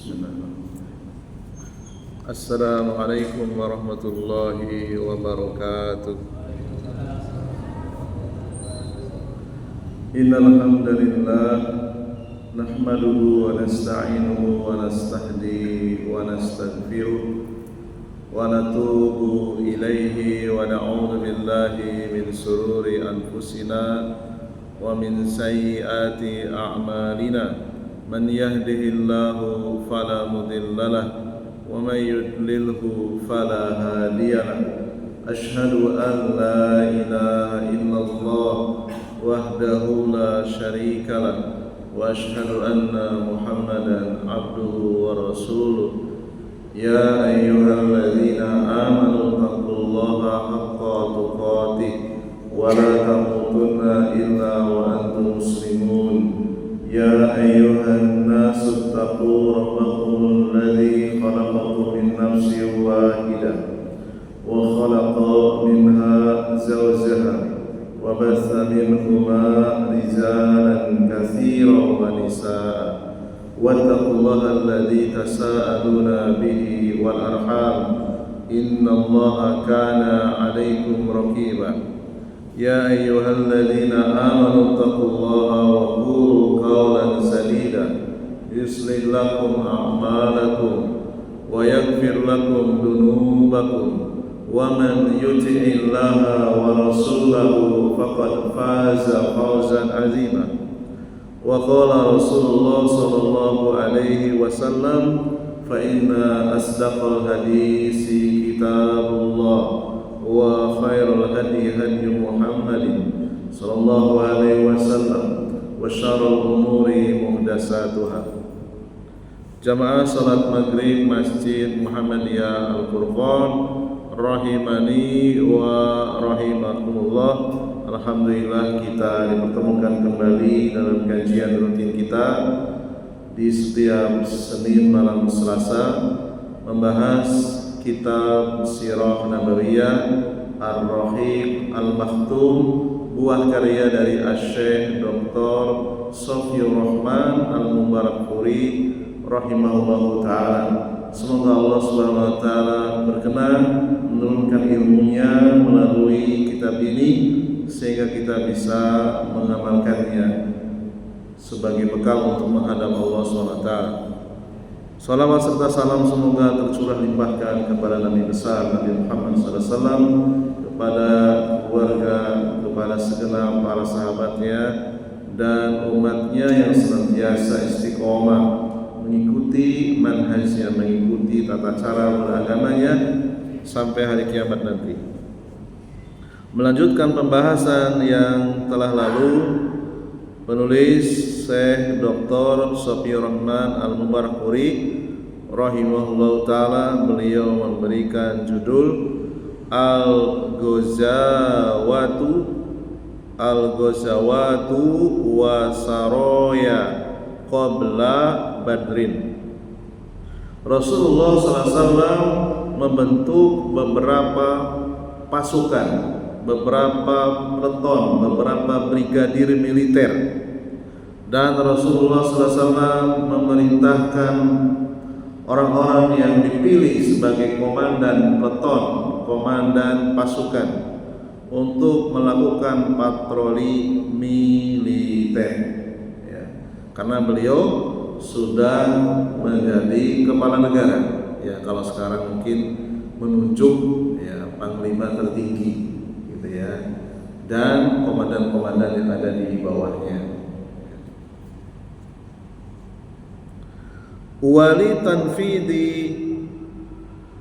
Bismillahirrahmanirrahim. Assalamualaikum warahmatullahi wabarakatuh. Innal hamdalillah nahmaduhu wa nasta'inuhu wa nastahdihi wa nastaghfiruh wa natubu ilaihi wa na'udzu billahi min sururi anfusina wa min sayyiati a'malina. Man yahdihillahu fala mudilla lahu wa may yudlilhu fala hadiya lahu. Asyhadu an la ilaha illallah wahdahu la syarika lahu wa asyhadu anna Muhammadan abduhu wa rasuluh. Ya ayyuhalladzina amanu taqullaha haqqa tuqatih wa la tamutunna illa wa antum muslimun. Ya ayyuhan nasu taqu rabbakum alladzi khalaqakum min nafsin wahidah wa khalaqa minha zawjaha wa batha minhuma rijalan katsiran wa nisaa. Wattaqullaha alladzi tasaaluna bihi wal arham innallaha kana 'alaikum raqiba. Ya ayyuhalladzina amanu taqullaha wa qulu qawlan sadida yuslih lakum a'malakum wa yaghfir lakum dhunubakum wa man yuti'illaha wa rasulahu faqad faza fawzan 'azima. Wa qala Rasulullah sallallahu alaihi wasallam fa inna asdaqal hadisi kitabullah wa khairul hadi hadi Muhammadin sallallahu alaihi wasallam wa syarrul umuri muhdatsatuha. Jamaah salat maghrib Masjid Muhammadiyah Al-Furqan rahimani wa rahimakumullah. Alhamdulillah kita dipertemukan kembali dalam kajian rutin kita di setiap Senin malam Selasa membahas kitab Sirah Nabawiyah Ar-Rahiq Al-Maktum, buah karya dari Asy-Syaikh Dr. Shofiyur Rahman Al-Mubarakfuri rahimahullahu ta'ala. Semoga Allah subhanahu wa ta'ala berkenan menurunkan ilmunya melalui kitab ini sehingga kita bisa mengamalkannya sebagai bekal untuk menghadap Allah subhanahu wa ta'ala. Salawat serta salam semoga tercurah limpahkan kepada Nabi besar Nabi Muhammad SAW, kepada keluarga, kepada segenap para sahabatnya dan umatnya yang senantiasa istiqomah mengikuti manhajnya, mengikuti tata cara beragamanya sampai hari kiamat nanti. Melanjutkan pembahasan yang telah lalu, penulis Syekh Dr. Shofiyur Rahman Al-Mubarakfuri rahimahullah ta'ala, beliau memberikan judul Al-Ghazawatu wa Saraya Qabla Badrin. Rasulullah SAW membentuk beberapa pasukan, beberapa peleton, beberapa brigadir militer, dan Rasulullah SAW memerintahkan orang-orang yang dipilih sebagai komandan peleton, komandan pasukan untuk melakukan patroli militer, ya. Karena beliau sudah menjadi kepala negara, ya. Kalau sekarang mungkin menunjuk, ya, panglima tertinggi, gitu ya, dan komandan-komandan yang ada di bawahnya. Wali tanfidi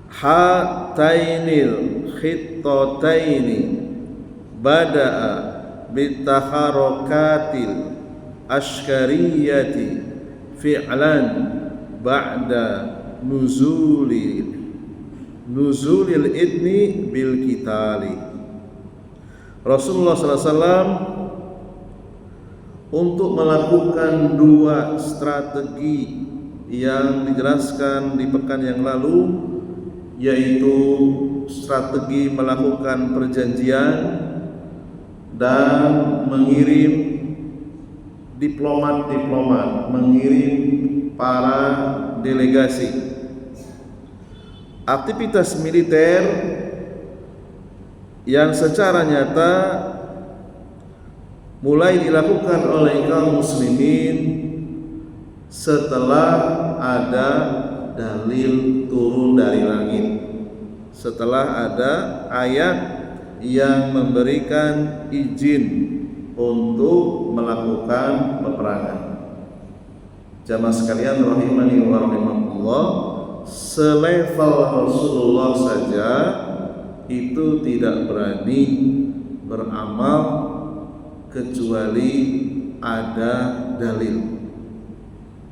hatainil khittataini bada'a bitaharakatil ashkariyati fi'lan ba'da nuzulil idni bil kitali. Rasulullah SAW untuk melakukan dua strategi yang dijelaskan di pekan yang lalu, yaitu strategi melakukan perjanjian dan mengirim diplomat mengirim para delegasi. Aktivitas militer yang secara nyata mulai dilakukan oleh kaum muslimin setelah ada dalil turun dari langit, setelah ada ayat yang memberikan izin untuk melakukan peperangan. Jamaah sekalian rahimani wa rahimakumullah, selevel Rasulullah saja itu tidak berani beramal kecuali ada dalil.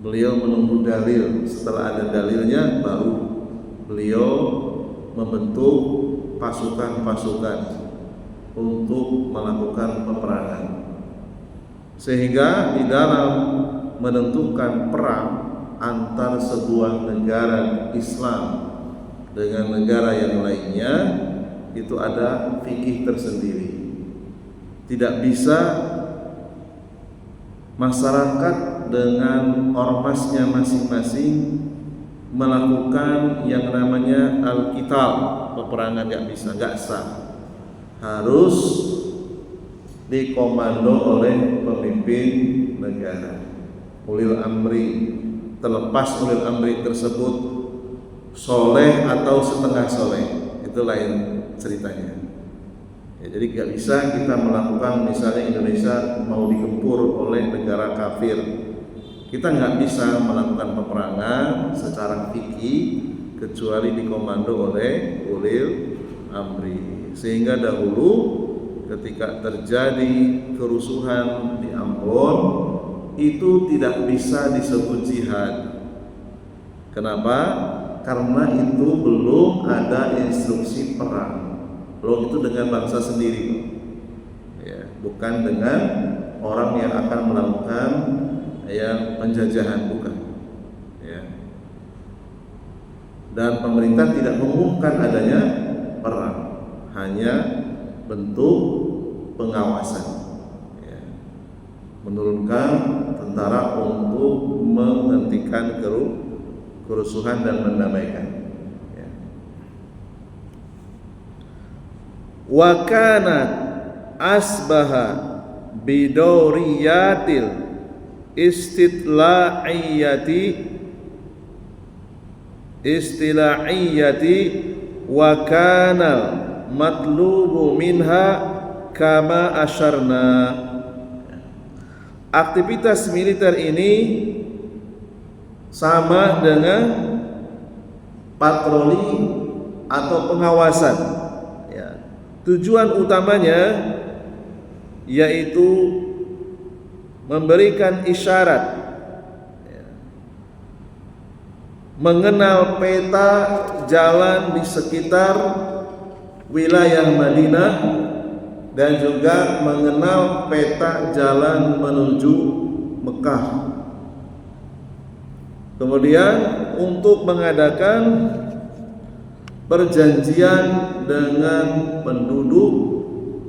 Beliau menunggu dalil, setelah ada dalilnya baru beliau membentuk pasukan-pasukan untuk melakukan peperangan. Sehingga di dalam menentukan perang antar sebuah negara Islam dengan negara yang lainnya itu ada fikih tersendiri. Tidak bisa masyarakat dengan ormasnya masing-masing melakukan yang namanya al-qital, peperangan, nggak bisa, nggak sah. Harus dikomando oleh pemimpin negara, ulil amri. Terlepas ulil amri tersebut soleh atau setengah soleh, itu lain ceritanya. Ya, jadi nggak bisa kita melakukan, misalnya Indonesia mau digempur oleh negara kafir, kita nggak bisa melakukan peperangan secara fikih kecuali dikomando oleh ulil amri. Sehingga dahulu ketika terjadi kerusuhan di Ambon itu tidak bisa disebut jihad. Kenapa? Karena itu belum ada instruksi perang. Belum itu dengan bangsa sendiri, ya, bukan dengan orang yang akan melakukan penjajahan, bukan. Ya. Dan pemerintah tidak mengumumkan adanya perang, hanya bentuk pengawasan, ya, menurunkan tentara untuk menghentikan kerusuhan dan mendamaikan. Ya. Wa kanat asbaha bidawriyatil istila'iyati wa kanal matlubu minha kama asyarna. Aktivitas militer ini sama dengan patroli atau pengawasan, ya. Tujuan utamanya yaitu memberikan isyarat, ya, mengenal peta jalan di sekitar wilayah Madinah dan juga mengenal peta jalan menuju Mekah. Kemudian untuk mengadakan perjanjian dengan penduduk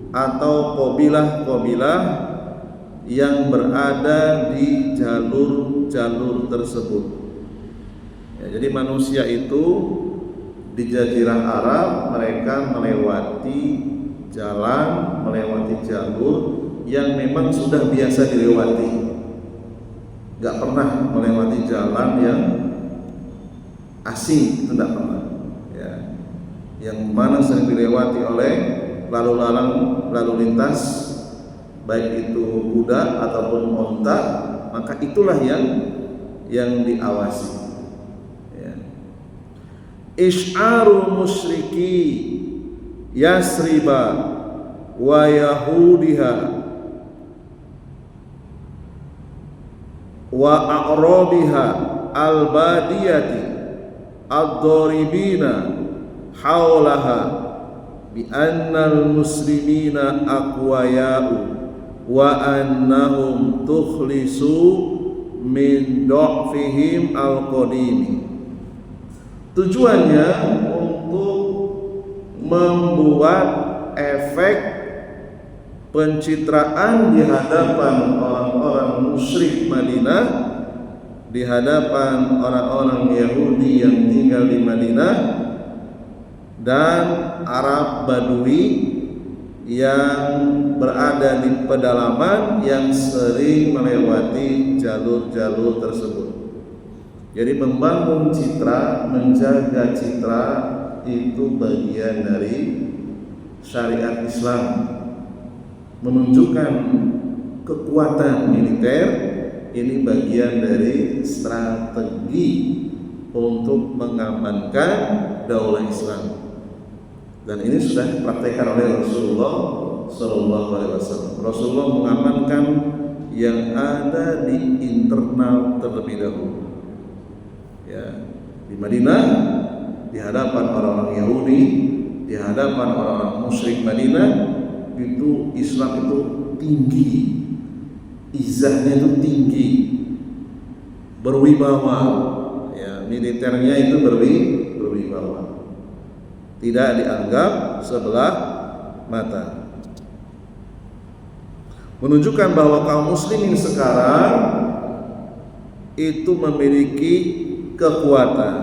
atau kabilah-kabilah yang berada di jalur-jalur tersebut. Ya, jadi manusia itu di Jazirah Arab mereka melewati jalan, melewati jalur yang memang sudah biasa dilewati. Gak pernah melewati jalan yang asing, tidak pernah. Ya. Yang mana sering dilewati oleh lalu lintas, baik itu kuda ataupun onta, maka itulah yang diawasi. Ya. Isy'aru musyriki Yasriba wa Yahudiha wa aqrabiha al-badiyati ad-daribina haulaha bi annal muslimina aqwaya'u wa annahum tukhlisu min dha'fihim al-qadimi. Tujuannya untuk membuat efek pencitraan di hadapan orang-orang musyrik Madinah, di hadapan orang-orang Yahudi yang tinggal di Madinah, dan Arab Badui yang berada di pedalaman yang sering melewati jalur-jalur tersebut. Jadi membangun citra, menjaga citra itu bagian dari syariat Islam. Menunjukkan kekuatan militer ini bagian dari strategi untuk mengamankan daulah Islam. Dan ini sudah dipraktekkan oleh Rasulullah SAW. Rasulullah mengamankan yang ada di internal terlebih dahulu. Ya, di Madinah, di hadapan orang-orang Yahudi, di hadapan orang-orang musyrik Madinah, itu Islam itu tinggi, izahnya itu tinggi, berwibawa. Ya, militernya itu berwibawa. Tidak dianggap sebelah mata. Menunjukkan bahwa kaum muslimin sekarang itu memiliki kekuatan,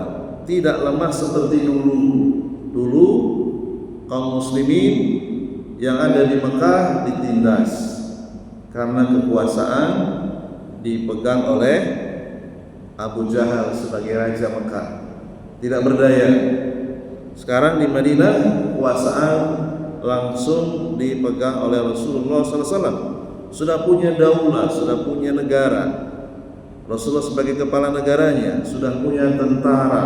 tidak lemah seperti dulu. Dulu kaum muslimin yang ada di Mekah ditindas karena kekuasaan dipegang oleh Abu Jahal sebagai raja Mekah, tidak berdaya. Sekarang di Madinah kekuasaan langsung dipegang oleh Rasulullah SAW. Sudah punya daulah, sudah punya negara. Rasulullah sebagai kepala negaranya, sudah punya tentara,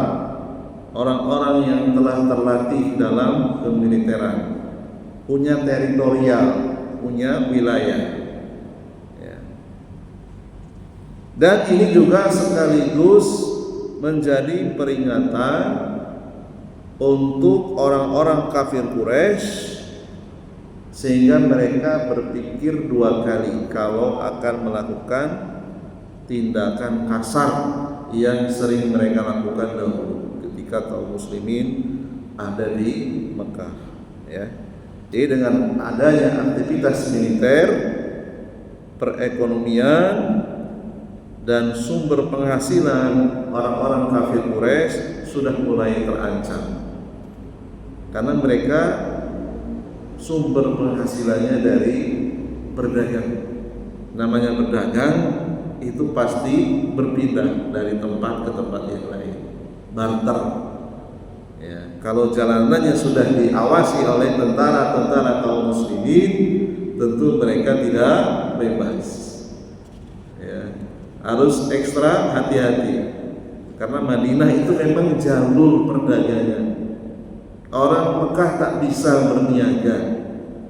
orang-orang yang telah terlatih dalam kemiliteran, punya teritorial, punya wilayah. Ya. Dan ini juga sekaligus menjadi peringatan untuk orang-orang kafir Quraisy, sehingga mereka berpikir dua kali kalau akan melakukan tindakan kasar yang sering mereka lakukan dahulu ketika kaum muslimin ada di Mekah. Ya. Jadi dengan adanya aktivitas militer, perekonomian, dan sumber penghasilan orang-orang kafir Quraisy sudah mulai terancam. Karena mereka sumber penghasilannya dari berdagang. Namanya berdagang itu pasti berpindah dari tempat ke tempat yang lain, barter. Ya, kalau jalanannya sudah diawasi oleh tentara-tentara kaum muslimin, tentu mereka tidak bebas. Ya, harus ekstra hati-hati karena Madinah itu memang jalur perdagangan. Orang Mekah tak bisa berniaga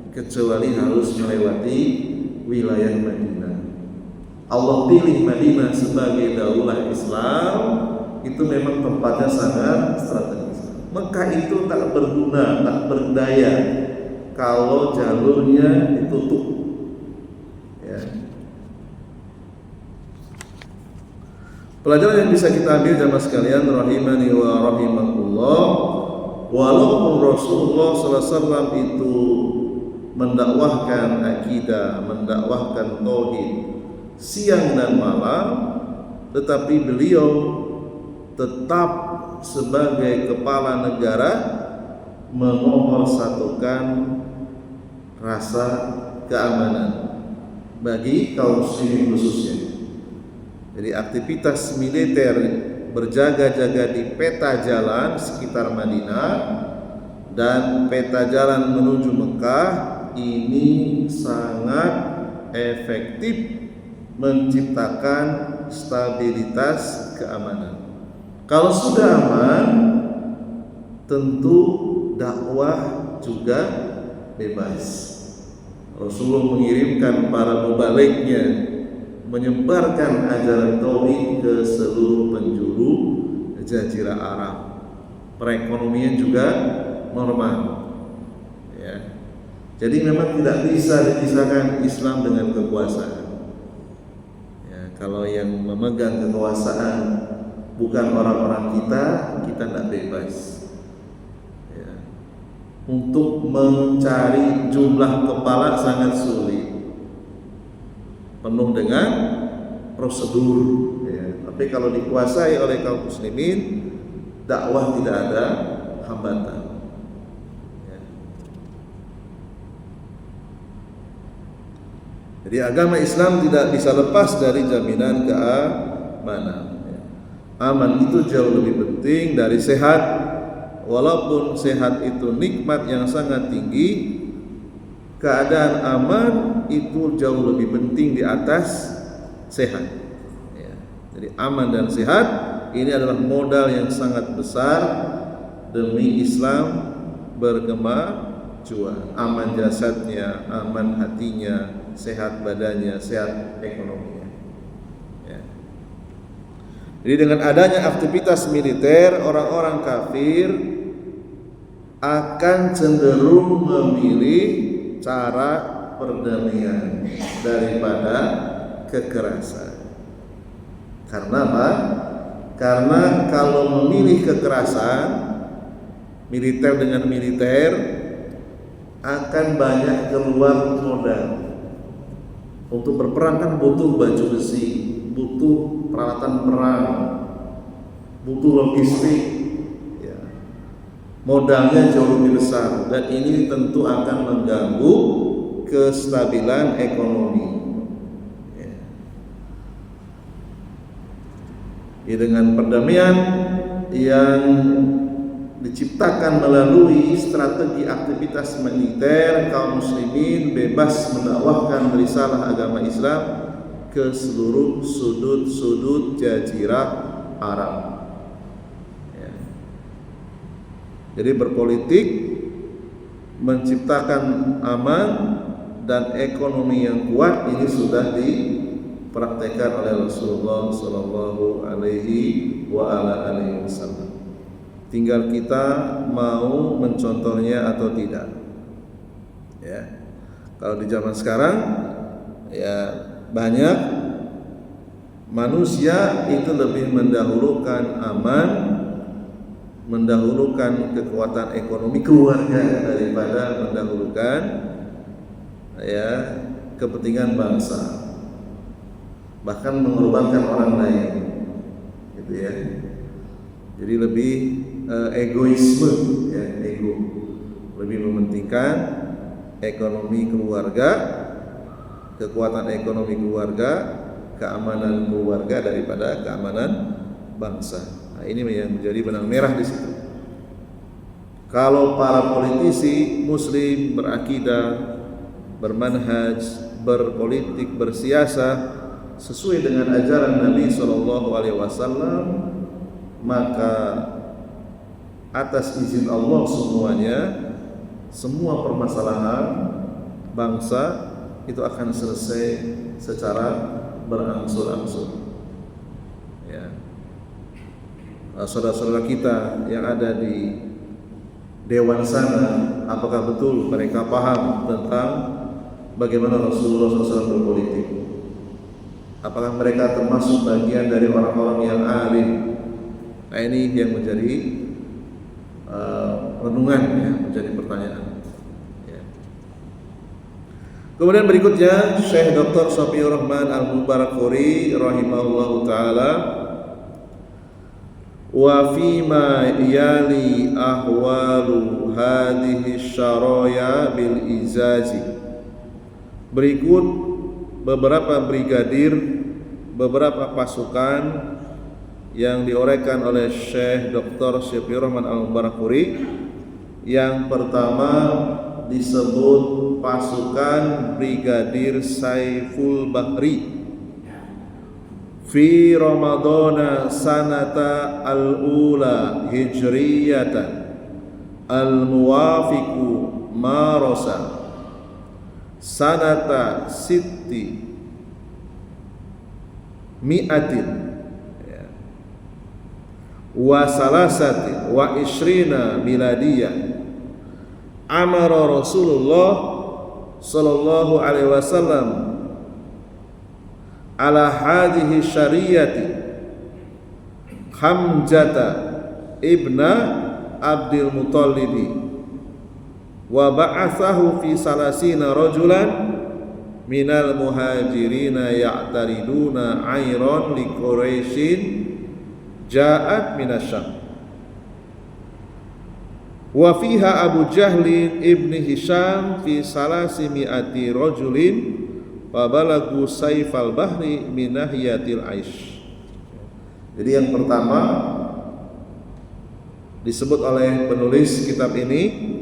kecuali harus melewati wilayah Madinah. Allah pilih Madinah sebagai daulah Islam, itu memang tempatnya sangat strategis. Mekah itu tak berguna, tak berdaya kalau jalurnya ditutup. Ya. Pelajaran yang bisa kita ambil jamaah sekalian rahimani wa rahimakumullah, walaupun Rasulullah SAW itu mendakwahkan akidah, mendakwahkan tauhid siang dan malam, tetapi beliau tetap sebagai kepala negara menomorsatukan rasa keamanan bagi kaum muslimin khususnya. Jadi aktivitas militer berjaga-jaga di peta jalan sekitar Madinah dan peta jalan menuju Mekah ini sangat efektif menciptakan stabilitas keamanan. Kalau sudah aman, tentu dakwah juga bebas. Rasulullah mengirimkan para mubalignya menyebarkan ajaran tauhid ke seluruh penjuru jazirah Arab. Perekonomian juga normal. Ya. Jadi memang tidak bisa dipisahkan Islam dengan kekuasaan. Ya, kalau yang memegang kekuasaan bukan orang-orang kita tidak bebas. Ya. Untuk mencari jumlah kepala sangat sulit, penuh dengan prosedur ya. Tapi kalau dikuasai oleh kaum muslimin, dakwah tidak ada hambatan ya. Jadi agama Islam tidak bisa lepas dari jaminan keamanan ya. Aman itu jauh lebih penting dari sehat. Walaupun sehat itu nikmat yang sangat tinggi, keadaan aman itu jauh lebih penting di atas sehat ya. Jadi aman dan sehat ini adalah modal yang sangat besar demi Islam berkemajuan. Aman jasadnya, aman hatinya, sehat badannya, sehat ekonominya ya. Jadi dengan adanya aktivitas militer, orang-orang kafir akan cenderung memilih cara perdamaian daripada kekerasan. Karena apa? Karena kalau memilih kekerasan, militer dengan militer, akan banyak keluar modal. Untuk berperang kan butuh baju besi, butuh peralatan perang, butuh logistik. Modalnya jauh lebih besar dan ini tentu akan mengganggu kestabilan ekonomi ya. Dengan perdamaian yang diciptakan melalui strategi aktivitas militer, kaum muslimin bebas mendakwahkan risalah agama Islam ke seluruh sudut-sudut jazirah Arab. Jadi berpolitik, menciptakan aman dan ekonomi yang kuat ini sudah dipraktekkan oleh Rasulullah Sallallahu Alaihi Wasallam. Tinggal kita mau mencontohnya atau tidak. Ya, kalau di zaman sekarang, ya banyak manusia itu lebih mendahulukan aman, mendahulukan kekuatan ekonomi keluarga daripada mendahulukan ya kepentingan bangsa, bahkan mengorbankan orang lain gitu ya. Jadi lebih egoisme ya, ego, lebih mementingkan ekonomi keluarga, kekuatan ekonomi keluarga, keamanan keluarga daripada keamanan bangsa. Nah, ini yang menjadi benang merah di situ. Kalau para politisi muslim berakidah, bermanhaj, berpolitik, bersiasat sesuai dengan ajaran Nabi SAW, maka atas izin Allah semuanya, semua permasalahan bangsa itu akan selesai secara berangsur-angsur. Ya. Saudara-saudara kita yang ada di dewan sana, apakah betul mereka paham tentang bagaimana Rasulullah SAW berpolitik? Apakah mereka termasuk bagian dari orang-orang yang alim? Nah, ini yang menjadi renungan ya, menjadi pertanyaan ya. Kemudian berikutnya Syekh Dr. Shafiur Rahman Al-Mubarakfuri rahimahullahu taala, wa fima yali ahwalu hadhihi syaraya bil izazi. Berikut beberapa brigadir, beberapa pasukan yang diuraikan oleh Syekh Dr. Shafiur Rahman Al-Mubarakfuri. Yang pertama disebut pasukan Brigadir Saiful Bahri fi Ramadana sanata al-ula hijriyatan al-muwafiqu marasa sanata sitti mi'atin wa salasati wa ishrina miladiyah. Amara Rasulullah sallallahu alaihi wasallam ala hadhihi syariyati Hamzata ibna Abdul Muttalibi wa ba'athahu fi salasina rajulan minal muhajirina ya'tariduna ayron li Quraisyin ja'at minasyam wa fiha Abu Jahlin ibni Hisham fi salasimi'ati rajulin wa balagu sayfal bahri min nahiyatil aish. Jadi yang pertama disebut oleh penulis kitab ini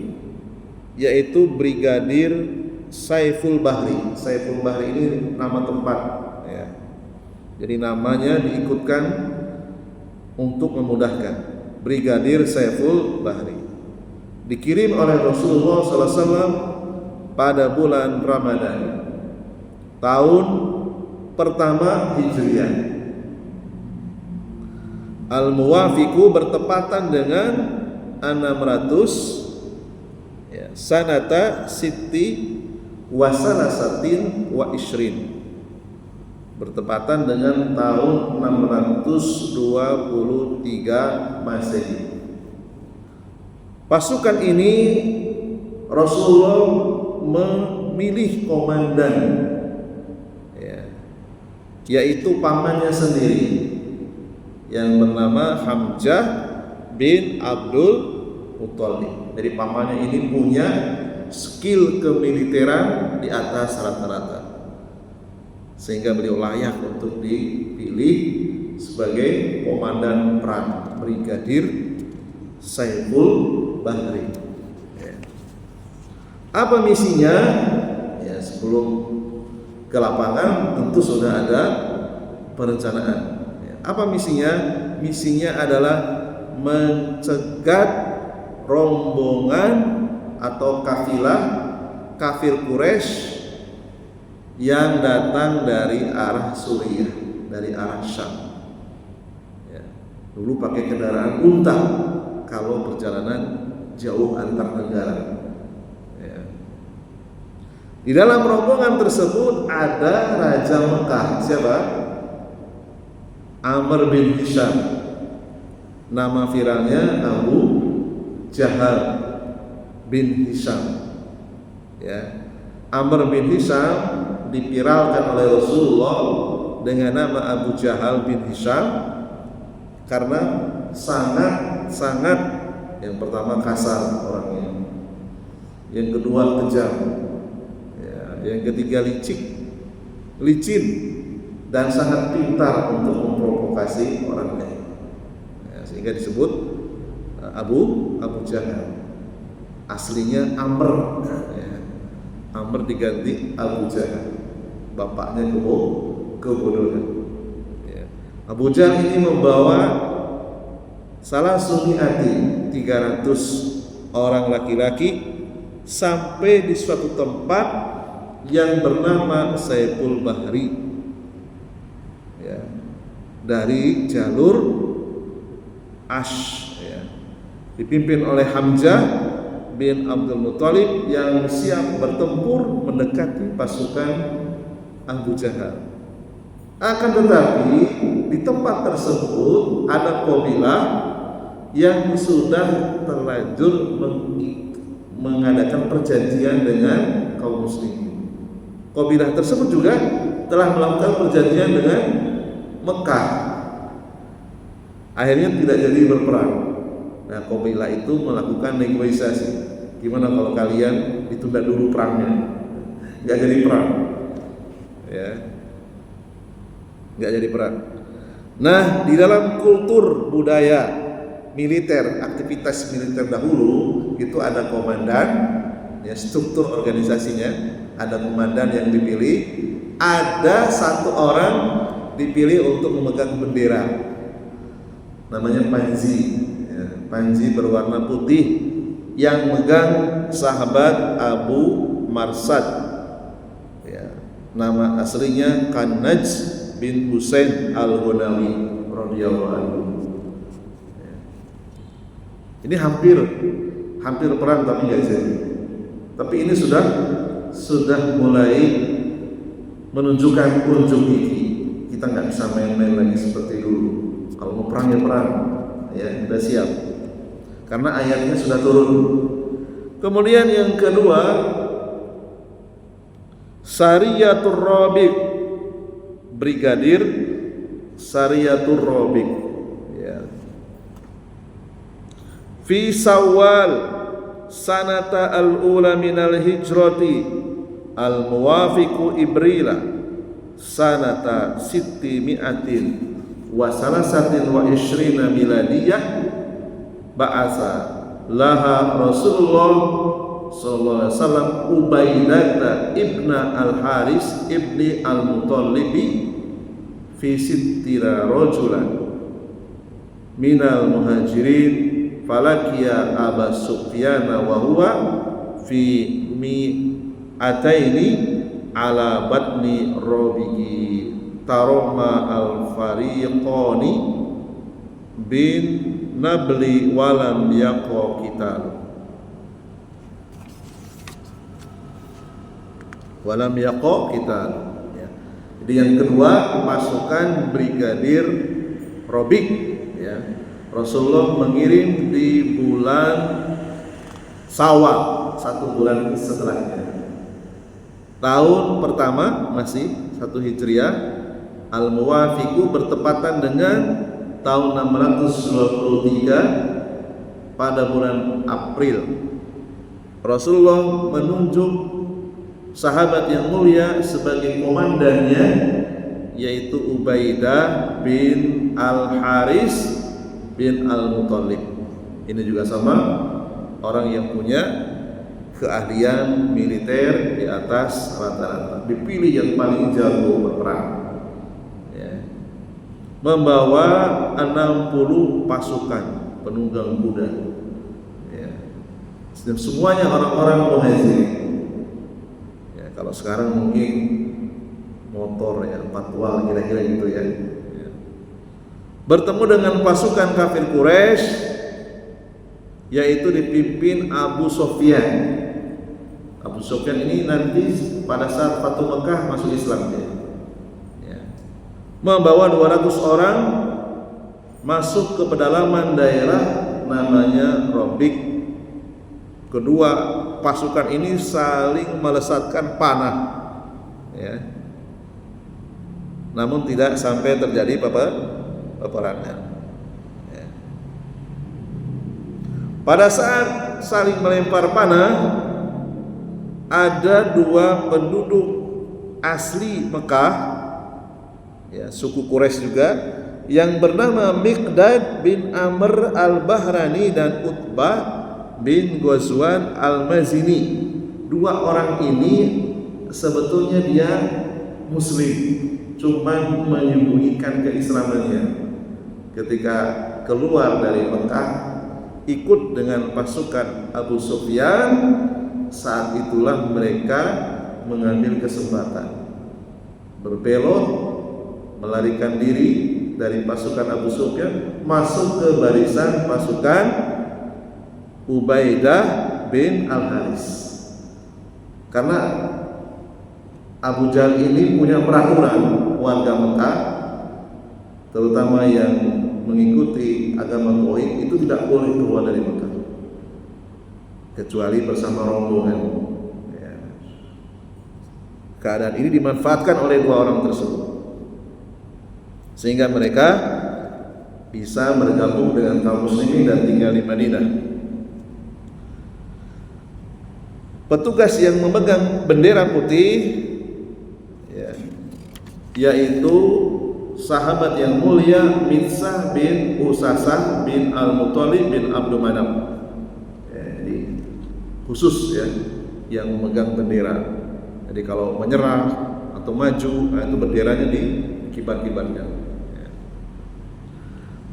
yaitu Brigadir Saiful Bahri. Saiful Bahri ini nama tempat ya. Jadi namanya diikutkan untuk memudahkan. Brigadir Saiful Bahri dikirim oleh Rasulullah SAW pada bulan Ramadan tahun pertama Hijriah. Al-Muwafiqu bertepatan dengan 600 ya, sanata Siti wa salasatin wa ishrin, bertepatan dengan tahun 623 Masehi. Pasukan ini Rasulullah memilih komandan ya, yaitu pamannya sendiri yang bernama Hamzah bin Abdul Muthalib. Jadi pamannya ini punya skill kemiliteran di atas rata-rata, sehingga beliau layak untuk dipilih sebagai komandan perang, Brigadir Saiful Bahri. Apa misinya? Ya, sebelum ke lapangan tentu sudah ada perencanaan. Apa misinya? Misinya adalah mencegat rombongan atau kafilah kafir Quraisy yang datang dari arah Suriah, dari arah Syam. Ya. Dulu pakai kendaraan unta kalau perjalanan jauh antar negara. Ya. Di dalam rombongan tersebut ada Raja Mekah. Siapa? Amr bin Hisham. Nama viralnya Abu Jahal bin Hisham. Ya. Amr bin Hisham dipiralkan oleh Rasulullah dengan nama Abu Jahal bin Hisham karena sangat yang pertama kasar orangnya, yang kedua kejam, ya, yang ketiga licin dan sangat pintar untuk memprovokasi orang lain, ya, sehingga disebut Abu Jahal. Aslinya Amr, ya. Amr diganti Abu Jahal, bapaknya kebodohan. Ya. Abu Jahal ini membawa salah sumiati 300 orang laki-laki sampai di suatu tempat yang bernama Saiful Bahri, ya, dari jalur Ash, ya, dipimpin oleh Hamzah bin Abdul Muthalib yang siap bertempur mendekati pasukan Abu Jahal. Akan tetapi di tempat tersebut ada kabilah yang sudah terlanjur mengadakan perjanjian dengan kaum muslimin. Kabilah tersebut juga telah melakukan perjanjian dengan Mekah. Akhirnya tidak jadi berperang. Nah, kabilah itu melakukan negosiasi. Gimana kalau kalian ditunda dulu perangnya? Nggak jadi perang, ya, nggak jadi perang. Nah, di dalam kultur budaya militer, aktivitas militer dahulu itu ada komandan, ya, struktur organisasinya ada komandan yang dipilih, ada satu orang dipilih untuk memegang bendera, namanya panji. Panji berwarna putih yang megang sahabat Abu Marsad, ya, nama aslinya Kannaj bin Husain al-Ghunawi radhiyallahu anhu. Ya. Ini hampir perang tapi nggak jadi. Tapi ini sudah mulai menunjukkan unjuk gigi. Kita nggak bisa main-main lagi seperti dulu. Kalau mau perang ya perang, ya, sudah siap. Karena ayatnya sudah turun. Kemudian yang kedua, Sariyatur Rabiq, Brigadir Sariyatur Rabiq, ya. Fi Sawal sanata al-ula minal hijrati al-muwafiqu Ibrila sanata sitti mi'atin wa salasatin wa ishrina miladiyah ba'asa laha Rasulullah sallallahu alaihi wasallam Ubaidah ibna al-Haris ibni al-Mutallibi fi sittira rajulan minal muhajirin falakiya Aba Sufyan wa huwa fi mi'ataini ala batni Rabi'i taroma al-fariqani bin nabli walam yaqa qital ya. Jadi yang kedua pasukan Brigadir Rabiq, ya. Rasulullah mengirim di bulan Syawal, 1 bulan setelahnya. Tahun pertama masih 1 Hijriah, al-muwafiqu bertepatan dengan tahun 623 pada bulan April. Rasulullah menunjuk sahabat yang mulia sebagai komandannya, yaitu Ubaidah bin Al-Haris bin Al-Muttalib. Ini juga sama orang yang punya keahlian militer di atas rata-rata, dipilih yang paling jago berperang, ya. Membawa 60 pasukan penunggang kuda, ya. Dan semuanya orang-orang muhajirin. Ya, kalau sekarang mungkin motor, ya, 4 wal kira-kira gitu, ya. Bertemu dengan pasukan kafir Quraisy, yaitu dipimpin Abu Sufyan. Abu Sufyan ini nanti pada saat Fatu Mekah masuk Islam, ya. Membawa 200 orang masuk ke pedalaman daerah namanya Rabiq. Kedua pasukan ini saling melesatkan panah, ya. Namun tidak sampai terjadi peperangan, ya. Pada saat saling melempar panah, ada 2 penduduk asli Mekah, ya, suku Quraisy juga, yang bernama Miqdad bin Amr al-Bahrani dan Utbah bin Ghazwan al-Mazini. 2 orang ini sebetulnya dia Muslim, cuma menyembunyikan keislamannya. Ketika keluar dari Mekah ikut dengan pasukan Abu Sufyan, saat itulah mereka mengambil kesempatan berbelok, melarikan diri dari pasukan Abu Sufyan, masuk ke barisan pasukan Ubaidah bin Al-Haris. Karena Abu Jahal ini punya peraturan, warga Mekah terutama yang mengikuti agama Tauhid itu tidak boleh keluar dari Mekah kecuali bersama rombongan, ya. Keadaan ini dimanfaatkan oleh 2 orang tersebut sehingga mereka bisa bergabung dengan kaum muslimin dan tinggal di Madinah. Petugas yang memegang bendera putih, ya, yaitu sahabat yang mulia Mitsah bin Usasah bin Al-Muttalib bin Abdul Manaf, ya, jadi khusus, ya, yang memegang bendera. Jadi kalau menyerah atau maju, nah itu benderanya dikibar-kibarkan, ya.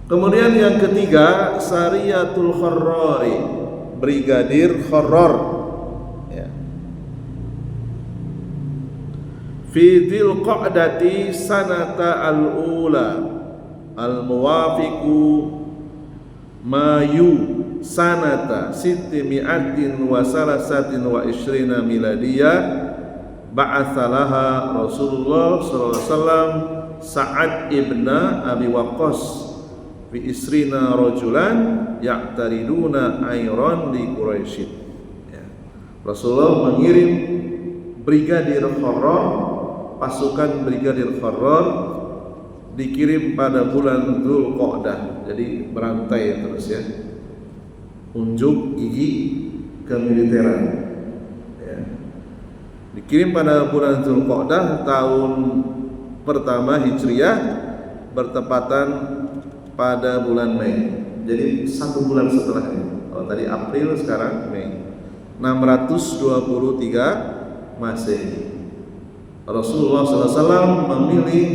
Kemudian yang ketiga Sariyatul Kharrari, Brigadir Kharrar, ya. Fi dzil qa'dati sanata al-ula al-muwafiqu Mayu sanata sittimi'atin wa salasatin wa ishrina miladiyah ba'atsalaha Rasulullah sallallahu alaihi wasallam Sa'ad ibna Abi Waqqas fi isrina rajulan ya'tariduna ayran li Quraisy, ya. Rasulullah mengirim Brigadir Horor, pasukan Brigadir Horor dikirim pada bulan Dzulqa'dah. Jadi berantai terus ya, unjuk gigi kemiliteran ya. Dikirim pada bulan Dzulqa'dah tahun pertama Hijriah, bertepatan pada bulan Mei. Jadi 1 bulan setelahnya. Kalau tadi April, sekarang Mei. 623 Masehi. Rasulullah SAW memilih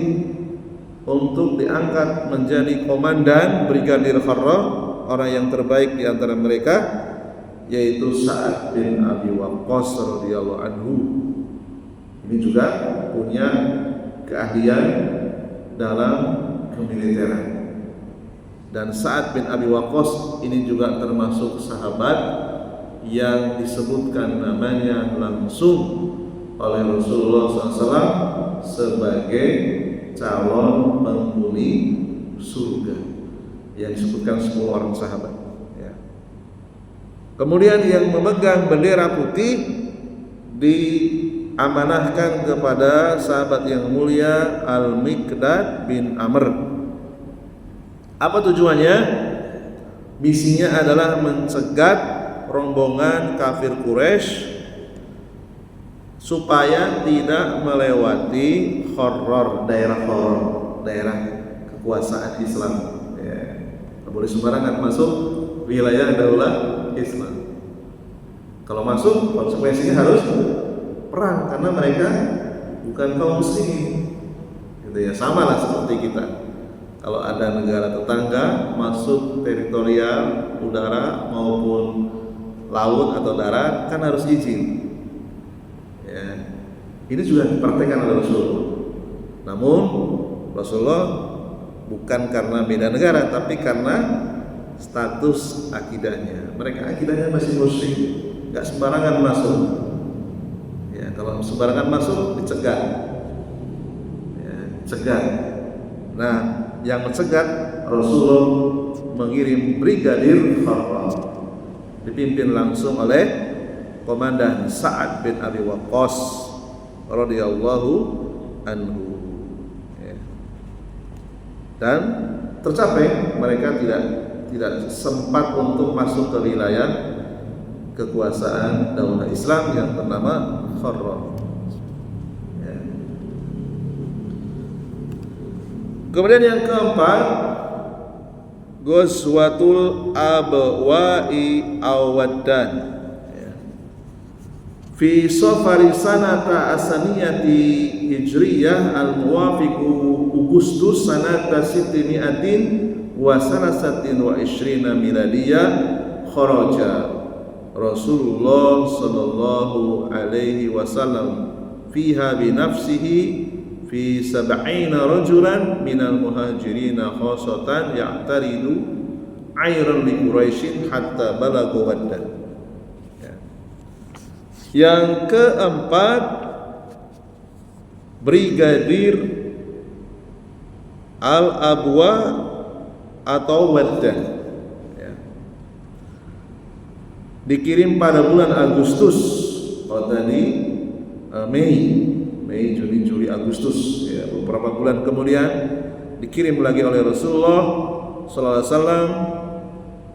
untuk diangkat menjadi komandan Brigadir Horor, orang yang terbaik di antara mereka, yaitu Sa'ad bin Abi Waqqas radhiyallahu anhu. Ini juga punya keahlian dalam kemiliteran. Dan Sa'ad bin Abi Waqqas ini juga termasuk sahabat yang disebutkan namanya langsung oleh Rasulullah SAW sebagai calon penghuni surga, yang disebutkan 10 orang sahabat ya. Kemudian yang memegang bendera putih diamanahkan kepada sahabat yang mulia Al-Miqdad bin Amr. Apa tujuannya? Misinya adalah mencegat rombongan kafir Quraisy supaya tidak melewati daerah kekuasaan Islam ya. Tidak boleh sembarangan masuk wilayah daulah Islam. Kalau masuk, konsekuensinya harus perang, karena mereka bukan kaum muslimin gitu ya. Sama lah seperti kita, kalau ada negara tetangga masuk teritorial udara maupun laut atau darat, kan harus izin ya. Ini juga dipraktekkan oleh Rasulullah. Namun Rasulullah bukan karena beda negara, tapi karena status akidahnya. Mereka akidahnya masih musyrik, nggak sembarangan masuk ya. Kalau sembarangan masuk dicegat ya, cegat. Nah, yang mencegat, Rasulullah mengirim Brigadir Horor, dipimpin langsung oleh komandan Sa'ad bin Abi Waqqas radhiyallahu anhu ya. Dan tercapai, mereka tidak sempat untuk masuk ke wilayah kekuasaan daulah Islam yang bernama Horor ya. Kemudian yang keempat, Ghazwatul Abwa'i Awaddan ya. Fi Safari sanata asaniyati Hijriyah al-muwafiqu Agustus sanata Sittimi'atin wa sanasatin wa ishrina miladiyah, kharaja Rasulullah sallallahu alaihi wasallam fiha binafsihi fi 70 rajulan minal muhajirina khasatan ya'taridu ayran li Quraisyin hatta balagu Waddan ya. Yang keempat, Brigadir Al-Abwa atau Waddan ya. Dikirim pada bulan Agustus. Kalau tadi Mei, Juni, Juli, Agustus ya, beberapa bulan kemudian dikirim lagi oleh Rasulullah SAW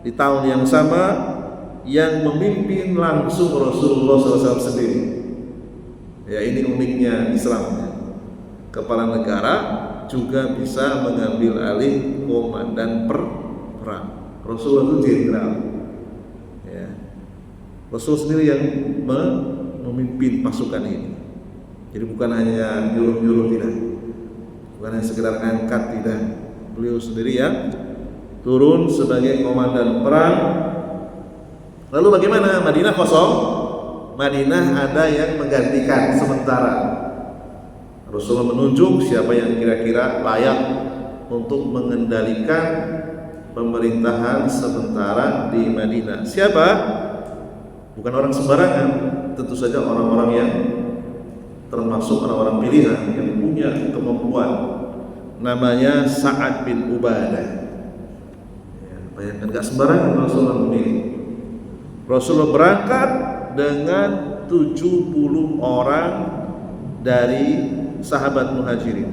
di tahun yang sama, yang memimpin langsung Rasulullah SAW sendiri ya. Ini uniknya Islam ya. Kepala negara juga bisa mengambil alih komandan perang. Rasulullah itu jenderal ya. Rasul sendiri yang memimpin pasukan ini. Jadi bukan hanya nyuruh-nyuruh, tidak, bukan hanya sekedar angkat, tidak. Beliau sendiri yang turun sebagai komandan perang. Lalu bagaimana? Madinah kosong, Madinah ada yang menggantikan sementara. Rasulullah menunjuk siapa yang kira-kira layak untuk mengendalikan pemerintahan sementara di Madinah. Siapa? Bukan orang sembarangan, tentu saja orang-orang yang termasuk orang-orang pilihan yang punya kemampuan. Namanya Sa'ad bin Ubadah ya. Bayangkan, gak sembarangan Rasulullah memilih. Rasulullah berangkat dengan 70 orang dari sahabat Muhajirin.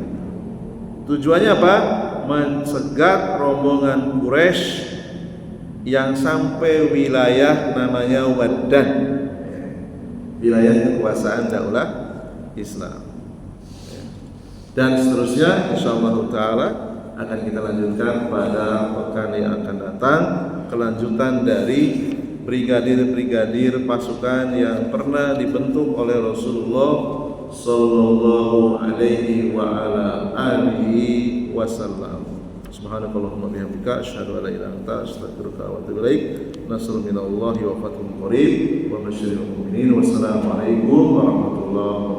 Tujuannya apa? Mencegat rombongan Quraisy yang sampai wilayah namanya Waddan, wilayah kekuasaan daulah Islam. Dan seterusnya insyaallah taala akan kita lanjutkan pada pekan yang akan datang, kelanjutan dari brigadir-brigadir pasukan yang pernah dibentuk oleh Rasulullah sallallahu alaihi wa ala alihi wasallam. Subhanakallahumma bihamdika asyhadu an la ilaha illa anta astaghfiruka wa atubu ilaik. Nasrun minallahi wa fathun qarib wa basyiril mu'minin. Wassalamu alaikum warahmatullahi wabarakatuh.